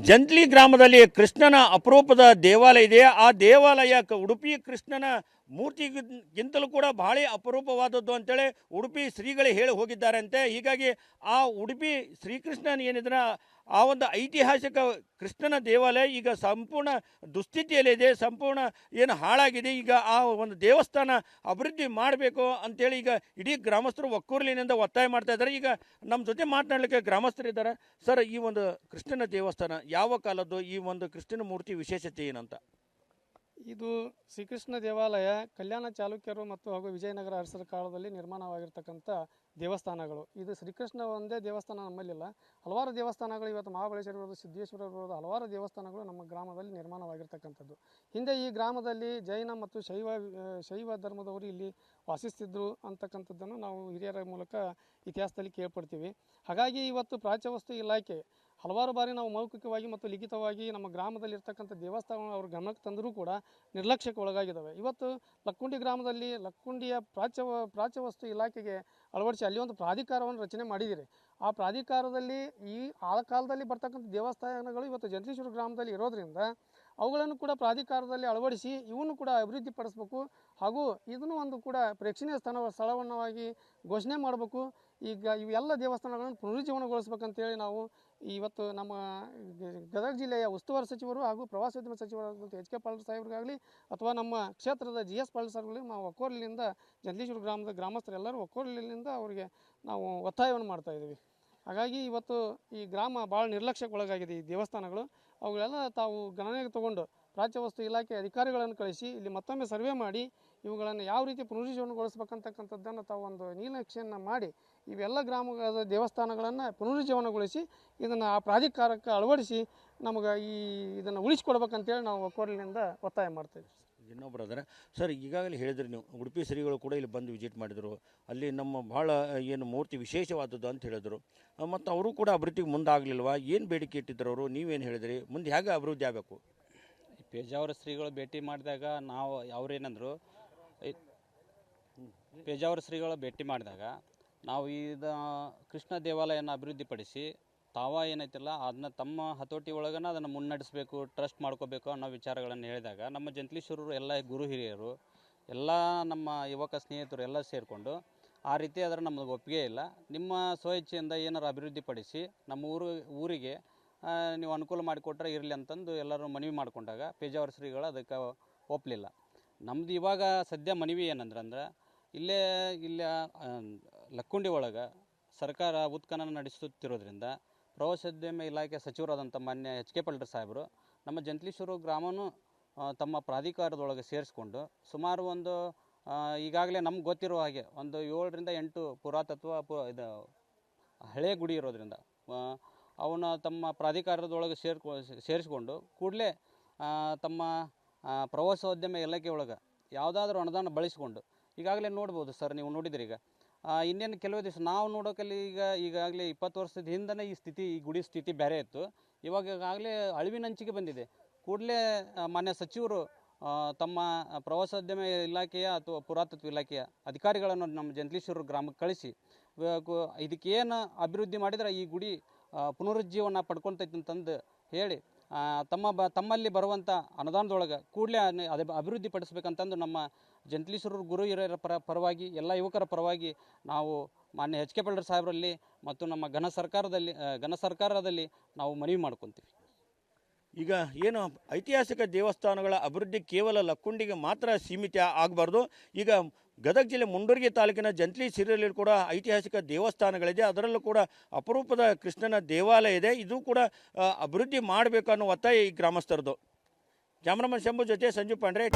ಜಂತ್ಲಿ ಗ್ರಾಮದಲ್ಲಿ ಕೃಷ್ಣನ ಅಪರೂಪದ ದೇವಾಲಯ ಇದೆ. ಆ ದೇವಾಲಯ ಉಡುಪಿ ಕೃಷ್ಣನ ಮೂರ್ತಿಗಿಂತಲೂ ಕೂಡ ಬಹಳ ಅಪರೂಪವಾದದ್ದು ಅಂತೇಳಿ ಉಡುಪಿ ಶ್ರೀಗಳೇ ಹೇಳಿ ಹೋಗಿದ್ದಾರೆ ಅಂತೆ. ಹೀಗಾಗಿ ಆ ಉಡುಪಿ ಶ್ರೀಕೃಷ್ಣನ ಏನಿದ್ರೆ ಆ ಒಂದು ಐತಿಹಾಸಿಕ ಕೃಷ್ಣನ ದೇವಾಲಯ ಈಗ ಸಂಪೂರ್ಣ ದುಸ್ಥಿತಿಯಲ್ಲಿದೆ, ಸಂಪೂರ್ಣ ಏನು ಹಾಳಾಗಿದೆ. ಈಗ ಆ ಒಂದು ದೇವಸ್ಥಾನ ಅಭಿವೃದ್ಧಿ ಮಾಡಬೇಕು ಅಂತೇಳಿ ಈಗ ಇಡೀ ಗ್ರಾಮಸ್ಥರು ಒಕ್ಕೂರಲಿನಿಂದ ಒತ್ತಾಯ ಮಾಡ್ತಾ ಇದ್ದಾರೆ. ಈಗ ನಮ್ಮ ಜೊತೆ ಮಾತನಾಡಲಿಕ್ಕೆ ಗ್ರಾಮಸ್ಥರಿದ್ದಾರೆ. ಸರ್, ಈ ಒಂದು ಕೃಷ್ಣನ ದೇವಸ್ಥಾನ ಯಾವ ಕಾಲದ್ದು? ಈ ಒಂದು ಕೃಷ್ಣನ ಮೂರ್ತಿ ವಿಶೇಷತೆ ಏನಂತ? ಇದು ಶ್ರೀಕೃಷ್ಣ ದೇವಾಲಯ ಕಲ್ಯಾಣ ಚಾಲುಕ್ಯರು ಮತ್ತು ಹಾಗೂ ವಿಜಯನಗರ ಅರಸರ ಕಾಲದಲ್ಲಿ ನಿರ್ಮಾಣವಾಗಿರ್ತಕ್ಕಂಥ ದೇವಸ್ಥಾನಗಳು. ಇದು ಶ್ರೀಕೃಷ್ಣ ಒಂದೇ ದೇವಸ್ಥಾನ ನಮ್ಮಲ್ಲಿಲ್ಲ, ಹಲವಾರು ದೇವಸ್ಥಾನಗಳು ಇವತ್ತು ಮಹಾಬಲೇಶ್ವರ ಇರ್ಬೋದು, ಸಿದ್ದೇಶ್ವರ ಇರ್ಬೋದು, ಹಲವಾರು ದೇವಸ್ಥಾನಗಳು ನಮ್ಮ ಗ್ರಾಮದಲ್ಲಿ ನಿರ್ಮಾಣವಾಗಿರ್ತಕ್ಕಂಥದ್ದು. ಹಿಂದೆ ಈ ಗ್ರಾಮದಲ್ಲಿ ಜೈನ ಮತ್ತು ಶೈವ ಧರ್ಮದವರು ಇಲ್ಲಿ ವಾಸಿಸ್ತಿದ್ರು ಅಂತಕ್ಕಂಥದ್ದನ್ನು ನಾವು ಹಿರಿಯರ ಮೂಲಕ ಇತಿಹಾಸದಲ್ಲಿ ಕೇಳ್ಪಡ್ತೀವಿ. ಹಾಗಾಗಿ ಇವತ್ತು ಪ್ರಾಚ್ಯವಸ್ತು ಇಲಾಖೆ ಹಲವಾರು ಬಾರಿ ನಾವು ಮೌಖಿಕವಾಗಿ ಮತ್ತು ಲಿಖಿತವಾಗಿ ನಮ್ಮ ಗ್ರಾಮದಲ್ಲಿರ್ತಕ್ಕಂಥ ದೇವಸ್ಥಾನ ಅವ್ರ ಗಮನಕ್ಕೆ ತಂದರೂ ಕೂಡ ನಿರ್ಲಕ್ಷ್ಯಕ್ಕೆ ಒಳಗಾಗಿದ್ದಾವೆ. ಇವತ್ತು ಲಕ್ಕುಂಡಿ ಗ್ರಾಮದಲ್ಲಿ ಲಕ್ಕುಂಡಿಯ ಪ್ರಾಚ್ಯವಸ್ತು ಇಲಾಖೆಗೆ ಅಳವಡಿಸಿ ಅಲ್ಲಿ ಒಂದು ಪ್ರಾಧಿಕಾರವನ್ನು ರಚನೆ ಮಾಡಿದ್ದೀರಿ. ಆ ಪ್ರಾಧಿಕಾರದಲ್ಲಿ ಈ ಆ ಕಾಲದಲ್ಲಿ ಬರ್ತಕ್ಕಂಥ ದೇವಸ್ಥಾನಗಳು ಇವತ್ತು ಜಂತ್ರೀಶ್ವರ ಗ್ರಾಮದಲ್ಲಿ ಇರೋದರಿಂದ ಅವುಗಳನ್ನು ಕೂಡ ಪ್ರಾಧಿಕಾರದಲ್ಲಿ ಅಳವಡಿಸಿ ಇವನ್ನು ಕೂಡ ಅಭಿವೃದ್ಧಿ ಪಡಿಸಬೇಕು. ಹಾಗೂ ಇದನ್ನು ಒಂದು ಕೂಡ ಪ್ರೇಕ್ಷಣೀಯ ಸ್ಥಳವನ್ನಾಗಿ ಘೋಷಣೆ ಮಾಡಬೇಕು. ಈಗ ಇವೆಲ್ಲ ದೇವಸ್ಥಾನಗಳನ್ನು ಪುನರುಜ್ಜೀವನಗೊಳಿಸ್ಬೇಕಂತೇಳಿ ನಾವು ಇವತ್ತು ನಮ್ಮ ಗದಗ ಜಿಲ್ಲೆಯ ಉಸ್ತುವಾರಿ ಸಚಿವರು ಹಾಗೂ ಪ್ರವಾಸೋದ್ಯಮ ಸಚಿವರಾದಂಥ ಎಚ್.ಕೆ. ಪಾಟೀಲ್ ಸಾಹೇಬ್ರಿಗಾಗಲಿ ಅಥವಾ ನಮ್ಮ ಕ್ಷೇತ್ರದ ಜಿ.ಎಸ್. ಪಾಟೀಲ್ ಸಾಹೇಬ್ರಿಗೆ ನಾವು ಒಕ್ಕೋರಲಿನಿಂದ ಜಂತ್ರೀಶ್ವರ ಗ್ರಾಮದ ಗ್ರಾಮಸ್ಥರೆಲ್ಲರೂ ಒಕ್ಕೋರಲಿನಿಂದ ಅವರಿಗೆ ನಾವು ಒತ್ತಾಯವನ್ನು ಮಾಡ್ತಾಯಿದ್ದೀವಿ. ಹಾಗಾಗಿ ಇವತ್ತು ಈ ಗ್ರಾಮ ಭಾಳ ನಿರ್ಲಕ್ಷ್ಯಕ್ಕೆ ಒಳಗಾಗಿದೆ. ಈ ದೇವಸ್ಥಾನಗಳು ಅವುಗಳೆಲ್ಲ ತಾವು ಗಣನೆಗೆ ತಗೊಂಡು ಪ್ರಾಚ್ಯವಸ್ತು ಇಲಾಖೆ ಅಧಿಕಾರಿಗಳನ್ನು ಕಳಿಸಿ ಇಲ್ಲಿ ಮತ್ತೊಮ್ಮೆ ಸರ್ವೆ ಮಾಡಿ ಇವುಗಳನ್ನು ಯಾವ ರೀತಿ ಪುನರುಜ್ಜೀವನಗೊಳಿಸಬೇಕಂತಕ್ಕಂಥದ್ದನ್ನು ತಾವು ಒಂದು ನೀಲನಕ್ಷೆಯನ್ನು ಮಾಡಿ ಇವೆಲ್ಲ ಗ್ರಾಮದ ದೇವಸ್ಥಾನಗಳನ್ನು ಪುನರುಜ್ಜೀವನಗೊಳಿಸಿ ಇದನ್ನು ಆ ಪ್ರಾಧಿಕಾರಕ್ಕೆ ಅಳವಡಿಸಿ ನಮಗೆ ಇದನ್ನು ಉಳಿಸ್ಕೊಡ್ಬೇಕಂತೇಳಿ ನಾವು ಒಕ್ಕೋರಲಿನಿಂದ ಒತ್ತಾಯ ಮಾಡ್ತಾಯಿದ್ದೀವಿ. ಇನ್ನೊಬ್ಬರು ಅದರ ಸರ್, ಈಗಾಗಲೇ ಹೇಳಿದ್ರಿ ನೀವು, ಉಡುಪಿ ಶ್ರೀಗಳು ಕೂಡ ಇಲ್ಲಿ ಬಂದು ವಿಸಿಟ್ ಮಾಡಿದರು. ಅಲ್ಲಿ ನಮ್ಮ ಭಾಳ ಏನು ಮೂರ್ತಿ ವಿಶೇಷವಾದದ್ದು ಅಂತ ಹೇಳಿದರು. ಮತ್ತು ಅವರು ಕೂಡ ಅಭಿವೃದ್ಧಿಗೆ ಮುಂದಾಗಲಿಲ್ವಾ? ಏನು ಬೇಡಿಕೆ ಇಟ್ಟಿದ್ರು ಅವರು? ನೀವೇನು ಹೇಳಿದ್ರಿ? ಮುಂದೆ ಹೇಗೆ ಅಭಿವೃದ್ಧಿ ಆಗಬೇಕು? ಪೇಜಾವರ ಶ್ರೀಗಳು ಭೇಟಿ ಮಾಡಿದಾಗ ನಾವು ಅವರೇನಂದರು, ಪೇಜಾವರ ಶ್ರೀಗಳು ಭೇಟಿ ಮಾಡಿದಾಗ ನಾವು ಕೃಷ್ಣ ದೇವಾಲಯನ ಅಭಿವೃದ್ಧಿಪಡಿಸಿ ತಾವ ಏನೈತಿಲ್ಲ ಅದನ್ನ ತಮ್ಮ ಹತೋಟಿ ಒಳಗನ ಅದನ್ನು ಮುನ್ನಡೆಸಬೇಕು, ಟ್ರಸ್ಟ್ ಮಾಡ್ಕೋಬೇಕು ಅನ್ನೋ ವಿಚಾರಗಳನ್ನು ಹೇಳಿದಾಗ ನಮ್ಮ ಜಂತ್ಲೀಶ್ವರರು ಎಲ್ಲ ಗುರು ಹಿರಿಯರು ಎಲ್ಲ ನಮ್ಮ ಯುವಕ ಸ್ನೇಹಿತರು ಎಲ್ಲ ಸೇರಿಕೊಂಡು ಆ ರೀತಿ ಅದರ ನಮಗೆ ಒಪ್ಪಿಗೆ ಇಲ್ಲ, ನಿಮ್ಮ ಸ್ವಇಚ್ಛೆಯಿಂದ ಏನಾರು ಅಭಿವೃದ್ಧಿಪಡಿಸಿ ನಮ್ಮ ಊರಿಗೆ ನೀವು ಅನುಕೂಲ ಮಾಡಿಕೊಟ್ರೆ ಇರಲಿ ಅಂತಂದು ಎಲ್ಲರೂ ಮನವಿ ಮಾಡಿಕೊಂಡಾಗ ಪೇಜಾವರ ಶ್ರೀಗಳು ಅದಕ್ಕೆ ಒಪ್ಪಲಿಲ್ಲ. ನಮ್ಮದು ಇವಾಗ ಸದ್ಯ ಮನವಿ ಏನಂದ್ರೆ ಇಲ್ಲೇ ಲಕ್ಕುಂಡಿ ಒಳಗೆ ಸರ್ಕಾರ ಉತ್ಖನನ ನಡೆಸುತ್ತಿರೋದ್ರಿಂದ ಪ್ರವಾಸೋದ್ಯಮ ಇಲಾಖೆ ಸಚಿವರಾದಂಥ ಮಾನ್ಯ ಎಚ್.ಕೆ. ಪಾಟೀಲ್ ಸಾಹೇಬರು ನಮ್ಮ ಜಂತ್ಲೀಶ್ವರ ಗ್ರಾಮನೂ ತಮ್ಮ ಪ್ರಾಧಿಕಾರದೊಳಗೆ ಸೇರಿಸ್ಕೊಂಡು ಸುಮಾರು ಒಂದು ಈಗಾಗಲೇ ನಮ್ಗೆ ಗೊತ್ತಿರೋ ಹಾಗೆ ಒಂದು 7 ರಿಂದ 8 ಪುರಾತತ್ವ ಇದು ಹಳೆಯ ಗುಡಿ ಇರೋದ್ರಿಂದ ಅವನ್ನ ತಮ್ಮ ಪ್ರಾಧಿಕಾರದೊಳಗೆ ಸೇರಿಸ್ಕೊಂಡು ಕೂಡಲೇ ತಮ್ಮ ಪ್ರವಾಸೋದ್ಯಮ ಇಲಾಖೆ ಒಳಗೆ ಯಾವುದಾದ್ರೂ ಅನುದಾನ ಬಳಸಿಕೊಂಡು ಈಗಾಗಲೇ ನೋಡ್ಬೋದು ಸರ್, ನೀವು ನೋಡಿದ್ರಿ. ಈಗ ಇನ್ನೇನು ಕೆಲವು ದಿವಸ ನಾವು ನೋಡೋಕಲ್ಲಿ ಈಗಾಗಲೇ 20 ವರ್ಷದ ಹಿಂದನೇ ಈ ಗುಡಿ ಸ್ಥಿತಿ ಬೇರೆ ಇತ್ತು. ಈಗಾಗಲೇ ಅಳಿವಿನಂಚಿಗೆ ಬಂದಿದೆ. ಕೂಡಲೇ ಮಾನ್ಯ ಸಚಿವರು ತಮ್ಮ ಪ್ರವಾಸೋದ್ಯಮ ಇಲಾಖೆಯ ಅಥವಾ ಪುರಾತತ್ವ ಇಲಾಖೆಯ ಅಧಿಕಾರಿಗಳನ್ನು ನಮ್ಮ ಜಂತ್ಲೀಶ್ವರ ಗ್ರಾಮಕ್ಕೆ ಕಳಿಸಿ ಇದಕ್ಕೇನು ಅಭಿವೃದ್ಧಿ ಮಾಡಿದ್ರೆ ಈ ಗುಡಿ ಪುನರುಜ್ಜೀವನ ಪಡ್ಕೊಳ್ತೈತಿ ಅಂತಂದು ಹೇಳಿ ತಮ್ಮಲ್ಲಿ ಬರುವಂಥ ಅನುದಾನದೊಳಗೆ ಕೂಡಲೇ ಅಭಿವೃದ್ಧಿ ಪಡಿಸ್ಬೇಕಂತಂದು ನಮ್ಮ ಜಂತ್ಲೀಶ್ವರ ಗುರು ಹಿರಿಯರ ಪರವಾಗಿ ಎಲ್ಲ ಯುವಕರ ಪರವಾಗಿ ನಾವು ಮಾನ್ಯ ಎಚ್.ಕೆ. ಪಾಟೀಲ್ ಸಾಹೇಬರಲ್ಲಿ ಮತ್ತು ನಮ್ಮ ಘನ ಸರ್ಕಾರದಲ್ಲಿ ನಾವು ಮನವಿ ಮಾಡ್ಕೊತೀವಿ. ಈಗ ಏನು ಐತಿಹಾಸಿಕ ದೇವಸ್ಥಾನಗಳ ಅಭಿವೃದ್ಧಿ ಕೇವಲ ಲಕ್ಕುಂಡಿಗೆ ಮಾತ್ರ ಸೀಮಿತ ಆಗಬಾರ್ದು. ಈಗ ಗದಗ ಜಿಲ್ಲೆ ಮುಂಡರ್ಗಿ ತಾಲೂಕಿನ ಜಂತ್ಲಿ ಸಿರಿಯಲ್ಲಿ ಕೂಡ ಐತಿಹಾಸಿಕ ದೇವಸ್ಥಾನಗಳಿದೆ. ಅದರಲ್ಲೂ ಕೂಡ ಅಪರೂಪದ ಕೃಷ್ಣನ ದೇವಾಲಯ ಇದೆ. ಇದು ಕೂಡ ಅಭಿವೃದ್ಧಿ ಮಾಡಬೇಕು ಅನ್ನೋ ಒತ್ತಾಯ ಈ ಗ್ರಾಮಸ್ಥರದು. ಕ್ಯಾಮ್ರಾಮನ್ ಶಂಭು ಜೊತೆ ಸಂಜು ಪಾಂಡ್ರೆ.